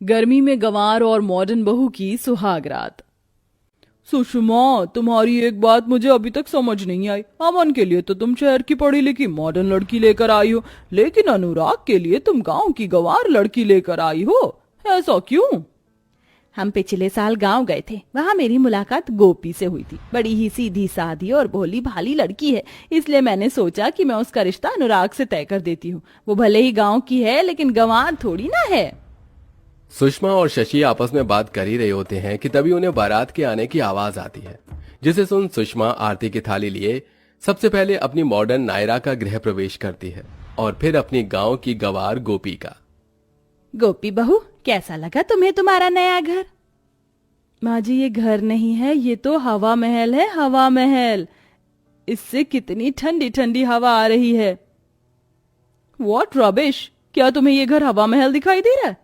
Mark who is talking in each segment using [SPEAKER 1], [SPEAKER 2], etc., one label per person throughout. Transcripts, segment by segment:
[SPEAKER 1] गर्मी में गंवार और मॉडर्न बहू की सुहाग रात। सुषमा, तुम्हारी एक बात मुझे अभी तक समझ नहीं आई। अमन के लिए तो तुम शहर की पढ़ी लिखी मॉडर्न लड़की लेकर आई हो, लेकिन अनुराग के लिए तुम गांव की गंवार लड़की लेकर आई हो। ऐसा क्यों?
[SPEAKER 2] हम पिछले साल गांव गए थे। वहाँ मेरी मुलाकात गोपी से हुई थी। बड़ी ही सीधी सादी और भोली भाली लड़की है, इसलिए मैंने सोचा कि मैं उसका रिश्ता अनुराग से तय कर देती हूँ। वो भले ही गांव की है, लेकिन गंवार थोड़ी ना है।
[SPEAKER 3] सुषमा और शशि आपस में बात कर ही रहे होते हैं कि तभी उन्हें बारात के आने की आवाज आती है, जिसे सुन सुषमा आरती की थाली लिए सबसे पहले अपनी मॉडर्न नायरा का गृह प्रवेश करती है और फिर अपनी गांव की गंवार गोपी का।
[SPEAKER 2] गोपी बहू, कैसा लगा तुम्हें तुम्हारा नया घर?
[SPEAKER 1] माँ जी, ये घर नहीं है, ये तो हवा महल है। हवा महल। इससे कितनी ठंडी ठंडी हवा आ रही है। What rubbish! क्या तुम्हें ये घर हवा महल दिखाई दे रहा है?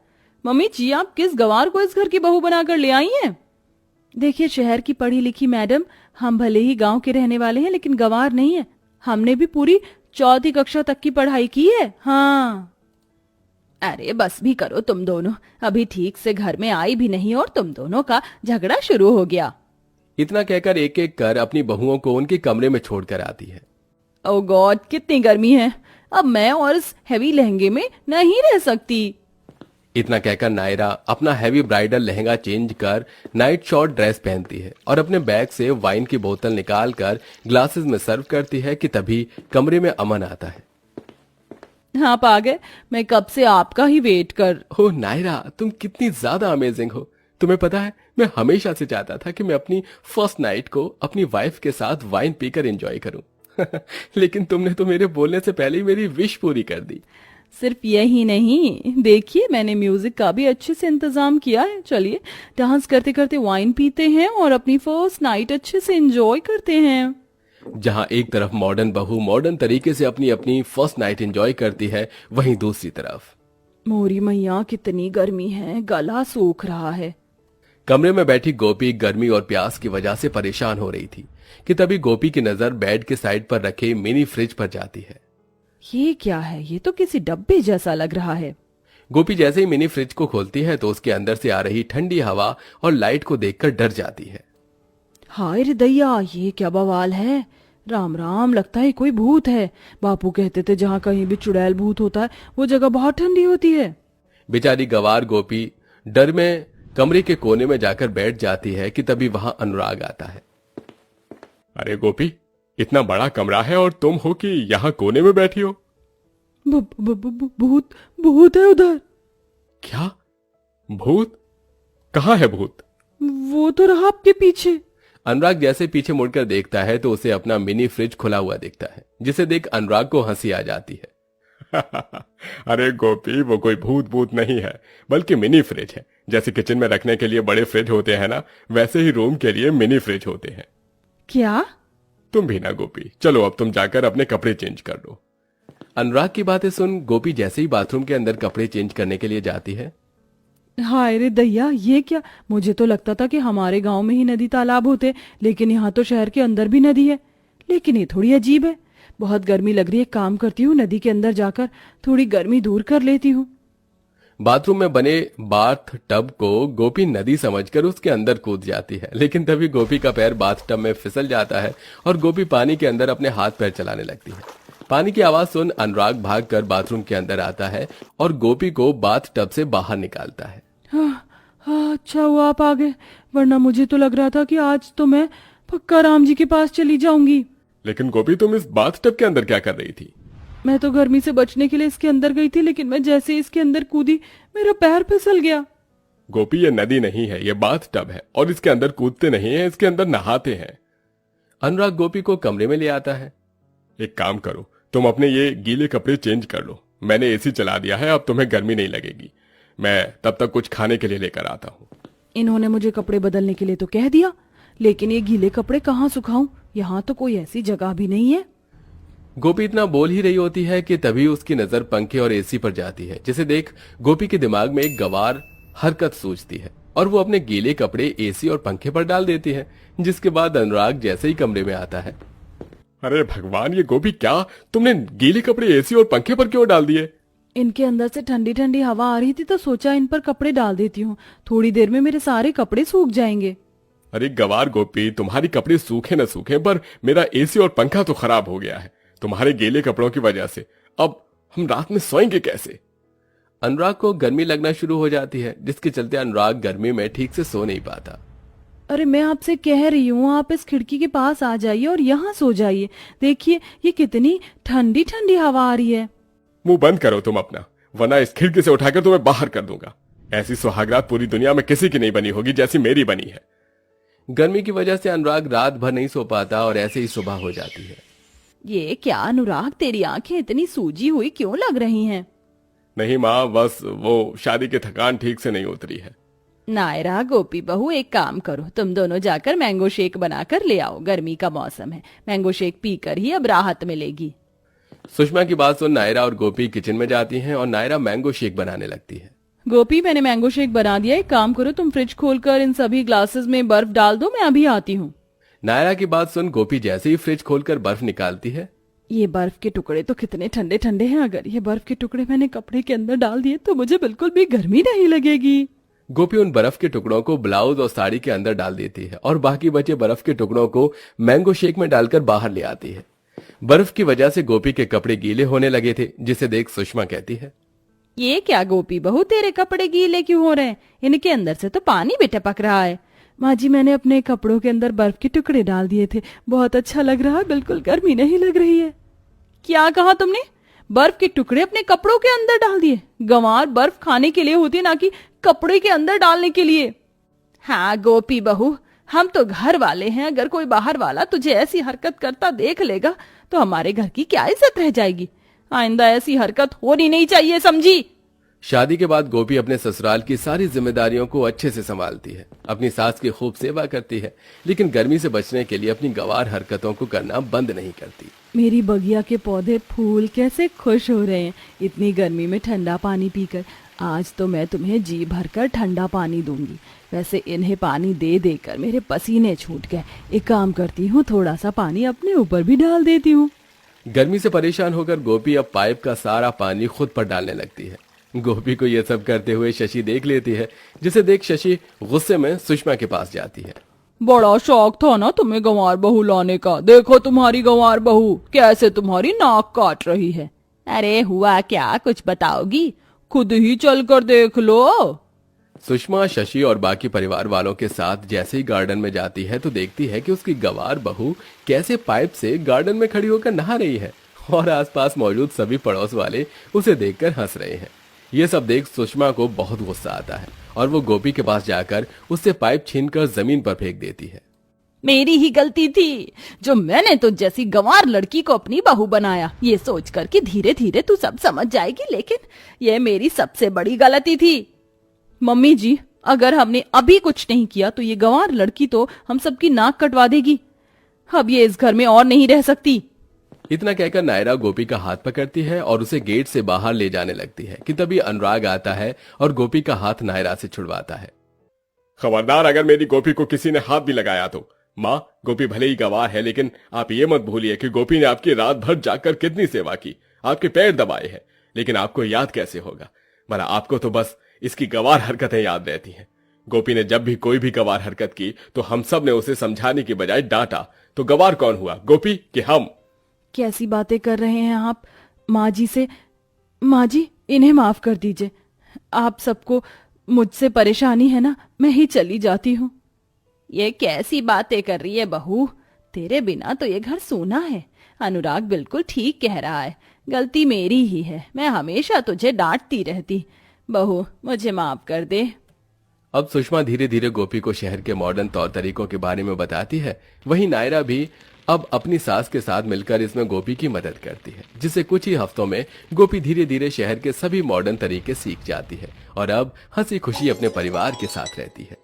[SPEAKER 1] मम्मी जी, आप किस गंवार को इस घर की बहू बनाकर ले आई हैं? देखिए शहर की पढ़ी लिखी मैडम, हम भले ही गांव के रहने वाले हैं, लेकिन गंवार नहीं है। हमने भी पूरी 4वीं कक्षा तक की पढ़ाई की है। हाँ।
[SPEAKER 2] अरे बस भी करो तुम दोनों, अभी ठीक से घर में आई भी नहीं और तुम दोनों का झगड़ा शुरू हो गया।
[SPEAKER 3] इतना कहकर एक एक कर अपनी बहुओं को उनके कमरे में छोड़कर आती है।
[SPEAKER 1] ओ गॉड, कितनी गर्मी है! अब मैं और इस हैवी लहंगे में नहीं रह सकती।
[SPEAKER 3] इतना कहकर नायरा अपना हैवी ब्राइडल लहंगा चेंज कर नाइट शॉर्ट ड्रेस पहनती है और अपने बैग से वाइन की बोतल निकालकर ग्लासेस में सर्व करती है कि तभी कमरे में अमन आता है।
[SPEAKER 1] आप आ गए। मैं कब से आपका ही वेट कर।
[SPEAKER 3] ओ नायरा, तुम कितनी ज्यादा अमेजिंग हो। तुम्हें पता है, मैं हमेशा से चाहता था कि मैं अपनी फर्स्ट नाइट को अपनी वाइफ के साथ वाइन पीकर एंजॉय करूं। लेकिन तुमने तो मेरे बोलने से पहले ही मेरी विश पूरी कर दी।
[SPEAKER 1] सिर्फ यही नहीं, देखिए मैंने म्यूजिक का भी अच्छे से इंतजाम किया है। चलिए डांस करते करते वाइन पीते हैं और अपनी फर्स्ट नाइट अच्छे से एंजॉय करते हैं।
[SPEAKER 3] जहां एक तरफ मॉडर्न बहू मॉडर्न तरीके से अपनी अपनी फर्स्ट नाइट एंजॉय करती है, वहीं दूसरी तरफ
[SPEAKER 1] मोरी मैया, कितनी गर्मी है, गला सूख रहा है।
[SPEAKER 3] कमरे में बैठी गोपी गर्मी और प्यास की वजह से परेशान हो रही थी कि तभी गोपी की नजर बेड के साइड पर रखे मिनी फ्रिज पर जाती है।
[SPEAKER 1] ये क्या है? ये तो किसी डब्बे जैसा लग रहा है।
[SPEAKER 3] गोपी जैसे ही मिनी फ्रिज को खोलती है तो उसके अंदर से आ रही ठंडी हवा और लाइट को देखकर डर जाती है।
[SPEAKER 1] हाय रे दैया, ये क्या बवाल है! राम राम, लगता है कोई भूत है। बापू कहते थे जहाँ कहीं भी चुड़ैल भूत होता है वो जगह बहुत ठंडी होती है।
[SPEAKER 3] बेचारी गंवार गोपी डर में कमरे के कोने में जाकर बैठ जाती है कि तभी वहां अनुराग आता है।
[SPEAKER 4] अरे गोपी, इतना बड़ा कमरा है और तुम हो कि यहाँ कोने में बैठी हो?
[SPEAKER 1] भूत भूत है उधर।
[SPEAKER 4] क्या? भूत? कहाँ है भूत?
[SPEAKER 1] वो तो रहा आपके पीछे।
[SPEAKER 3] अनुराग जैसे पीछे मुड़कर देखता है तो उसे अपना मिनी फ्रिज खुला हुआ दिखता है, जिसे देख अनुराग को हंसी आ जाती है।
[SPEAKER 4] अरे गोपी, वो कोई भूत भूत नहीं है, बल्कि मिनी फ्रिज है। जैसे किचन में रखने के लिए बड़े फ्रिज होते हैं ना, वैसे ही रूम के लिए मिनी फ्रिज होते हैं।
[SPEAKER 1] क्या?
[SPEAKER 4] तुम भी ना गोपी, चलो अब तुम जाकर अपने कपड़े चेंज कर लो।
[SPEAKER 3] अनुराग की बातें सुन गोपी जैसे ही बाथरूम के अंदर कपड़े चेंज करने के लिए जाती है।
[SPEAKER 1] हाय रे दैया, ये क्या! मुझे तो लगता था कि हमारे गांव में ही नदी तालाब होते, लेकिन यहाँ तो शहर के अंदर भी नदी है। लेकिन ये थोड़ी अजीब है। बहुत गर्मी लग रही है, काम करती हूँ, नदी के अंदर जाकर थोड़ी गर्मी दूर कर लेती हूँ।
[SPEAKER 3] बाथरूम में बने बाथ टब को गोपी नदी समझकर उसके अंदर कूद जाती है, लेकिन तभी गोपी का पैर बाथ टब में फिसल जाता है और गोपी पानी के अंदर अपने हाथ पैर चलाने लगती है। पानी की आवाज सुन अनुराग भागकर बाथरूम के अंदर आता है और गोपी को बाथ टब से बाहर निकालता है।
[SPEAKER 1] हाँ, अच्छा हुआ आप आ गए, वरना मुझे तो लग रहा था कि आज तो मैं पक्का राम जी के पास चली जाऊंगी।
[SPEAKER 4] लेकिन गोपी, तुम इस बाथ टब के अंदर क्या कर रही थी?
[SPEAKER 1] मैं तो गर्मी से बचने के लिए इसके अंदर गई थी, लेकिन मैं जैसे ही इसके अंदर कूदी मेरा पैर फिसल गया।
[SPEAKER 4] गोपी, ये नदी नहीं है, ये बाथ टब है और इसके अंदर कूदते नहीं है, इसके अंदर नहाते हैं।
[SPEAKER 3] अनुराग गोपी को कमरे में ले आता है।
[SPEAKER 4] एक काम करो, तुम अपने ये गीले कपड़े चेंज कर लो। मैंने एसी चला दिया है, अब तुम्हें गर्मी नहीं लगेगी। मैं तब तक कुछ खाने के लिए लेकर आता हूँ।
[SPEAKER 1] इन्होंने मुझे कपड़े बदलने के लिए तो कह दिया, लेकिन ये गीले कपड़े कहाँ सुखाऊं? यहाँ तो कोई ऐसी जगह भी नहीं है।
[SPEAKER 3] गोपी इतना बोल ही रही होती है कि तभी उसकी नजर पंखे और एसी पर जाती है, जिसे देख गोपी के दिमाग में एक गंवार हरकत सूझती है और वो अपने गीले कपड़े एसी और पंखे पर डाल देती है। जिसके बाद अनुराग जैसे ही कमरे में आता है।
[SPEAKER 4] अरे भगवान, ये गोपी, क्या तुमने गीले कपड़े एसी और पंखे पर क्यों डाल दिए?
[SPEAKER 1] इनके अंदर से ठंडी ठंडी हवा आ रही थी तो सोचा इन पर कपड़े डाल देती हूँ, थोड़ी देर में मेरे सारे कपड़े सूख जाएंगे।
[SPEAKER 4] अरे गवार गोपी, तुम्हारी कपड़े सूखे न सूखे पर मेरा एसी और पंखा तो खराब हो गया है तुम्हारे गीले कपड़ों की वजह से। अब हम रात में सोएंगे कैसे?
[SPEAKER 3] अनुराग को गर्मी लगना शुरू हो जाती है, जिसके चलते अनुराग गर्मी में ठीक से सो नहीं पाता।
[SPEAKER 1] अरे मैं आपसे कह रही हूँ, आप इस खिड़की के पास आ जाइए और यहाँ सो जाइए। देखिए ये कितनी ठंडी ठंडी हवा आ रही है।
[SPEAKER 4] मुंह बंद करो तुम अपना, वरना इस खिड़की से उठाकर तुम्हें बाहर कर दूंगा। ऐसी सुहागरात पूरी दुनिया में किसी की नहीं बनी होगी जैसी मेरी बनी है।
[SPEAKER 3] गर्मी की वजह से अनुराग रात भर नहीं सो पाता और ऐसे ही सुबह हो जाती है।
[SPEAKER 1] ये क्या अनुराग, तेरी आंखें इतनी सूजी हुई क्यों लग रही हैं?
[SPEAKER 4] नहीं माँ, बस वो शादी की थकान ठीक से नहीं उतरी है।
[SPEAKER 1] नायरा, गोपी बहू, एक काम करो, तुम दोनों जाकर मैंगो शेक बनाकर ले आओ। गर्मी का मौसम है, मैंगो शेक पीकर ही अब राहत मिलेगी।
[SPEAKER 3] सुषमा की बात सुन नायरा और गोपी किचन में जाती हैं और नायरा मैंगो शेक बनाने लगती है।
[SPEAKER 1] गोपी, मैंने मैंगो शेक बना दिया, एक काम करो, तुम फ्रिज खोलकर इन सभी ग्लासेस में बर्फ डाल दो, मैं अभी आती हूँ।
[SPEAKER 3] नायरा की बात सुन गोपी जैसे ही फ्रिज खोलकर बर्फ निकालती है।
[SPEAKER 1] ये बर्फ के टुकड़े तो कितने ठंडे ठंडे हैं, अगर ये बर्फ के टुकड़े मैंने कपड़े के अंदर डाल दिए तो मुझे बिल्कुल भी गर्मी नहीं लगेगी।
[SPEAKER 3] गोपी उन बर्फ के टुकड़ों को ब्लाउज और साड़ी के अंदर डाल देती है और बाकी बचे बर्फ के टुकड़ों को मैंगो शेक में डालकर बाहर ले आती है। बर्फ की वजह से गोपी के कपड़े गीले होने लगे थे, जिसे देख सुषमा कहती है,
[SPEAKER 1] ये क्या गोपी बहू, तेरे कपड़े गीले क्यों हो रहे हैं? इनके अंदर से तो पानी भी टपक रहा है। माँ जी, मैंने अपने कपड़ों के अंदर बर्फ के टुकड़े डाल दिए थे, बहुत अच्छा लग रहा है, बिल्कुल गर्मी नहीं लग रही है। क्या कहा तुमने? बर्फ के टुकड़े अपने कपड़ों के अंदर डाल दिए? गंवार, बर्फ खाने के लिए होती है, ना कि कपड़े के अंदर डालने के लिए। हाँ गोपी बहू, हम तो घर वाले हैं, अगर कोई बाहर वाला तुझे ऐसी हरकत करता देख लेगा तो हमारे घर की क्या इज्जत रह जाएगी। आइंदा ऐसी हरकत होनी नहीं चाहिए, समझी?
[SPEAKER 3] शादी के बाद गोपी अपने ससुराल की सारी जिम्मेदारियों को अच्छे से संभालती है, अपनी सास की खूब सेवा करती है, लेकिन गर्मी से बचने के लिए अपनी गंवार हरकतों को करना बंद नहीं करती।
[SPEAKER 1] मेरी बगिया के पौधे फूल कैसे खुश हो रहे हैं इतनी गर्मी में ठंडा पानी पीकर। आज तो मैं तुम्हें जी भरकर ठंडा पानी दूंगी। वैसे इन्हें पानी दे देकर मेरे पसीने छूट गए। एक काम करती हूँ, थोड़ा सा पानी अपने ऊपर भी डाल देती हूँ।
[SPEAKER 3] गर्मी से परेशान होकर गोपी अब पाइप का सारा पानी खुद पर डालने लगती है। गोपी को यह सब करते हुए शशि देख लेती है, जिसे देख शशि गुस्से में सुषमा के पास जाती है।
[SPEAKER 1] बड़ा शौक था ना तुम्हें गंवार बहू लाने का, देखो तुम्हारी गंवार बहू कैसे तुम्हारी नाक काट रही है। अरे हुआ क्या, कुछ बताओगी? खुद ही चल कर देख लो।
[SPEAKER 3] सुषमा शशि और बाकी परिवार वालों के साथ जैसे ही गार्डन में जाती है तो देखती है कि उसकी गंवार बहू कैसे पाइप से गार्डन में खड़ी होकर नहा रही है और आसपास मौजूद सभी पड़ोस वाले उसे देखकर हंस रहे हैं। ये सब देख सुषमा को बहुत गुस्सा आता है और वो गोपी के पास जाकर उससे पाइप छीनकर जमीन पर फेंक देती है।
[SPEAKER 1] मेरी ही गलती थी जो मैंने तो जैसी गंवार लड़की को अपनी बहू बनाया, ये सोचकर कि धीरे धीरे तू सब समझ जाएगी, लेकिन ये मेरी सबसे बड़ी गलती थी। मम्मी जी, अगर हमने अभी कुछ नहीं किया तो ये गंवार लड़की तो हम सबकी नाक कटवा देगी। अब ये इस घर में और नहीं रह सकती।
[SPEAKER 3] इतना कहकर नायरा गोपी का हाथ पकड़ती है और उसे गेट से बाहर ले जाने लगती है कि तभी अनुराग आता है और गोपी का हाथ नायरा से छुड़वाता है।
[SPEAKER 4] खबरदार, अगर मेरी गोपी को किसी ने हाथ भी लगाया तो। माँ, गोपी भले ही गंवार है, लेकिन आप ये मत भूलिए कि गोपी ने आपकी रात भर जाकर कितनी सेवा की, आपके पैर दबाए हैं, लेकिन आपको याद कैसे होगा? भला आपको तो बस इसकी गंवार हरकतें याद रहती हैं। गोपी ने जब भी कोई भी गंवार हरकत की तो हम सब ने उसे समझाने की बजाय डांटा। तो गंवार कौन हुआ, गोपी कि हम?
[SPEAKER 1] कैसी बातें कर रहे हैं आप? माँ जी से, माँ जी इन्हें माफ कर दीजिए। आप सबको मुझसे परेशानी है ना, मैं ही चली जाती हूँ। ये कैसी बातें कर रही है बहू, तेरे बिना तो ये घर सूना है। अनुराग बिल्कुल ठीक कह रहा है, गलती मेरी ही है, मैं हमेशा तुझे डांटती रहती। बहू मुझे माफ कर दे।
[SPEAKER 3] अब सुषमा धीरे धीरे गोपी को शहर के मॉडर्न तौर तरीकों के बारे में बताती है। वहीं नायरा भी अब अपनी सास के साथ मिलकर इसमें गोपी की मदद करती है, जिससे कुछ ही हफ्तों में गोपी धीरे धीरे शहर के सभी मॉडर्न तरीके सीख जाती है और अब हंसी खुशी अपने परिवार के साथ रहती है।